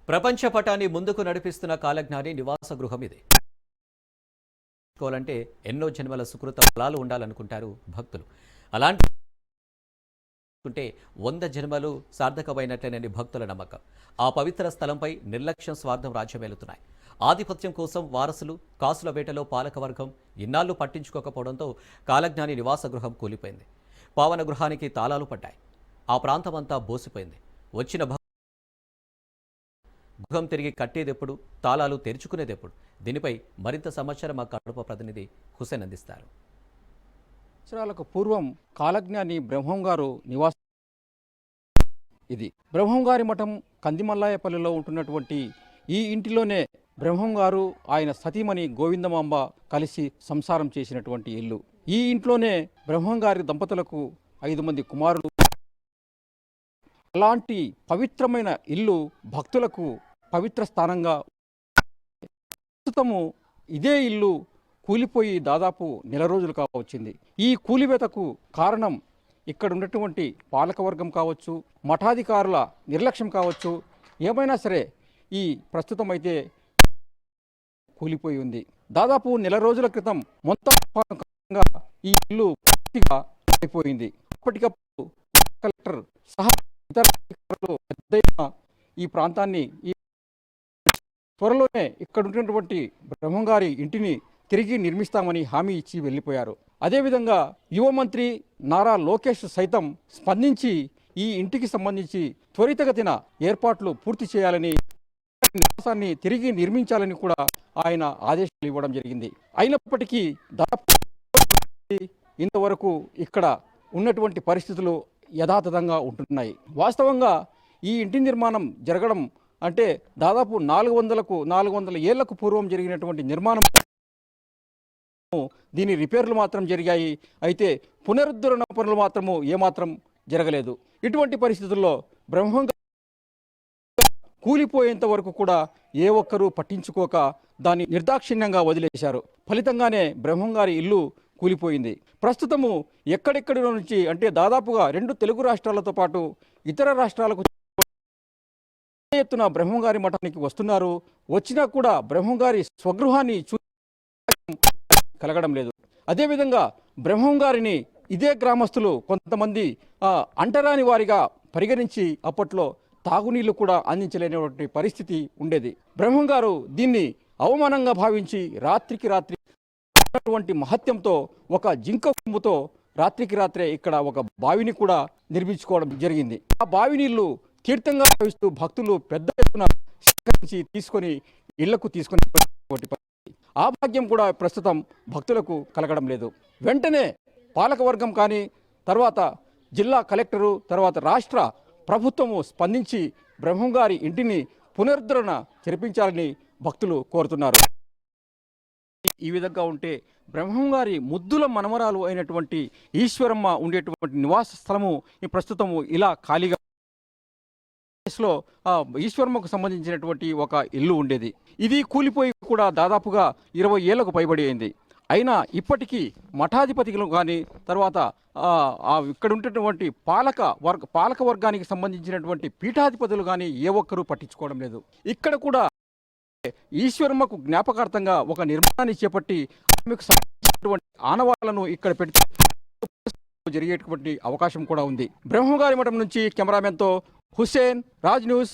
ప్రపంచ పటాన్ని ముందుకు నడిపిస్తున్న కాలజ్ఞాని నివాస గృహం ఇది. కోలంటే ఎన్నో జన్మల సుకృత ఫలాలు ఉండాలనుకుంటారు భక్తులు. అలాంటి 100 జన్మలు సార్థకమైనట్లేనని భక్తుల నమ్మకం. ఆ పవిత్ర స్థలంపై నిర్లక్ష్యం, స్వార్థం రాజ్యమేలుతున్నాయి. ఆధిపత్యం కోసం వారసులు, కాసుల వేటలో పాలకవర్గం ఇన్నాళ్లు పట్టించుకోకపోవడంతో కాలజ్ఞాని నివాస గృహం కూలిపోయింది. పావన గృహానికి తాళాలు పడ్డాయి. ఆ ప్రాంతమంతా బోసిపోయింది. వచ్చిన గృహం తిరిగి కట్టేదెప్పుడు, తాళాలు తెరుచుకునేదెప్పుడు? దీనిపై మరింత సమాచారం మా కడప ప్రతినిధి హుసేన్ అందిస్తారు. సంవత్సరాలకు పూర్వం కాలజ్ఞాని బ్రహ్మంగారు నివాసం ఇది. బ్రహ్మంగారి మఠం కందిమల్లాయపల్లిలో ఉంటున్నటువంటి ఈ ఇంటిలోనే బ్రహ్మంగారు, ఆయన సతీమణి గోవిందమాంబ కలిసి సంసారం చేసినటువంటి ఇల్లు. ఈ ఇంట్లోనే బ్రహ్మంగారి దంపతులకు 5 మంది కుమారులు. అలాంటి పవిత్రమైన ఇల్లు భక్తులకు పవిత్ర స్థానంగా. ప్రస్తుతము ఇదే ఇల్లు కూలిపోయి దాదాపు నెల రోజులు కావచ్చింది. ఈ కూలివేతకు కారణం ఇక్కడ ఉన్నటువంటి పాలకవర్గం కావచ్చు, మఠాధికారుల నిర్లక్ష్యం కావచ్చు, ఏమైనా సరే ఈ ప్రస్తుతం అయితే కూలిపోయి ఉంది. దాదాపు నెల రోజుల క్రితం మొత్తం ఈ ఇల్లు పూర్తిగా అయిపోయింది. అప్పటికప్పుడు కలెక్టర్ సహా ఇతర అధికారులు పెద్ద ఈ ప్రాంతాన్ని త్వరలోనే ఇక్కడ ఉన్నటువంటి బ్రహ్మంగారి ఇంటిని తిరిగి నిర్మిస్తామని హామీ ఇచ్చి వెళ్ళిపోయారు. అదేవిధంగా యువ మంత్రి నారా లోకేష్ సైతం స్పందించి ఈ ఇంటికి సంబంధించి త్వరితగతిన ఏర్పాట్లు పూర్తి చేయాలని, నివాసాన్ని తిరిగి నిర్మించాలని కూడా ఆయన ఆదేశాలు ఇవ్వడం జరిగింది. అయినప్పటికీ దాదాపు ఇంతవరకు ఇక్కడ ఉన్నటువంటి పరిస్థితులు యథాతథంగా ఉంటున్నాయి. వాస్తవంగా ఈ ఇంటి నిర్మాణం జరగడం అంటే దాదాపు 400 ఏళ్లకు పూర్వం జరిగినటువంటి నిర్మాణం. దీని రిపేర్లు మాత్రం జరిగాయి. అయితే పునరుద్ధరణ పనులు మాత్రము ఏమాత్రం జరగలేదు. ఇటువంటి పరిస్థితుల్లో బ్రహ్మంగారి కూలిపోయేంత వరకు కూడా ఏ ఒక్కరూ పట్టించుకోక దాన్ని నిర్దాక్షిణ్యంగా వదిలేశారు. ఫలితంగానే బ్రహ్మంగారి ఇల్లు కూలిపోయింది. ప్రస్తుతము ఎక్కడెక్కడి నుంచి అంటే దాదాపుగా 2 తెలుగు రాష్ట్రాలతో పాటు ఇతర రాష్ట్రాలకు ఎత్తున బ్రహ్మంగారి మఠానికి వస్తున్నారు. వచ్చినా కూడా బ్రహ్మంగారి స్వగృహాన్ని కలగడం లేదు. అదేవిధంగా బ్రహ్మంగారిని ఇదే గ్రామస్తులు కొంతమంది అంటరాని వారిగా పరిగణించి అప్పట్లో తాగునీళ్లు కూడా అందించలేనటువంటి పరిస్థితి ఉండేది. బ్రహ్మంగారు దీన్ని అవమానంగా భావించి రాత్రికి రాత్రి మహత్యంతో ఒక జింక కొమ్ముతో రాత్రికి రాత్రే ఇక్కడ ఒక బావిని కూడా నిర్మించుకోవడం జరిగింది. ఆ బావి నీళ్లు తీర్థంగా భావిస్తూ భక్తులు పెద్ద ఎత్తున సేకరించి తీసుకొని ఇళ్లకు తీసుకొని ఆ భాగ్యం కూడా ప్రస్తుతం భక్తులకు కలగడం లేదు. వెంటనే పాలకవర్గం కానీ, తర్వాత జిల్లా కలెక్టరు, తర్వాత రాష్ట్ర ప్రభుత్వము స్పందించి బ్రహ్మంగారి ఇంటిని పునరుద్ధరణ జరిపించాలని భక్తులు కోరుతున్నారు. ఈ విధంగా ఉంటే బ్రహ్మంగారి ముద్దుల మనమరాలు అయినటువంటి ఈశ్వరమ్మ ఉండేటువంటి నివాస స్థలము ఈ ప్రస్తుతము ఇలా ఖాళీగా లో ఈశ్వరమ్మకు సంబంధించినటువంటి ఒక ఇల్లు ఉండేది. ఇది కూలిపోయి కూడా దాదాపుగా 20 ఏళ్లకు పైబడి అయింది. అయినా ఇప్పటికీ మఠాధిపతులు కానీ, తర్వాత ఇక్కడ ఉండేటువంటి పాలక వర్గానికి సంబంధించినటువంటి పీఠాధిపతులు కానీ ఏ ఒక్కరూ పట్టించుకోవడం లేదు. ఇక్కడ కూడా ఈశ్వరమ్మకు జ్ఞాపకార్థంగా ఒక నిర్మాణాన్ని చేపట్టి ఆమెకు సంబంధించినటువంటి ఆనవాళ్లను ఇక్కడ పెడితే జరిగేటువంటి అవకాశం కూడా ఉంది. బ్రహ్మంగారి మఠం నుంచి కెమెరామెన్తో హుసేన్, రాజ్ న్యూస్.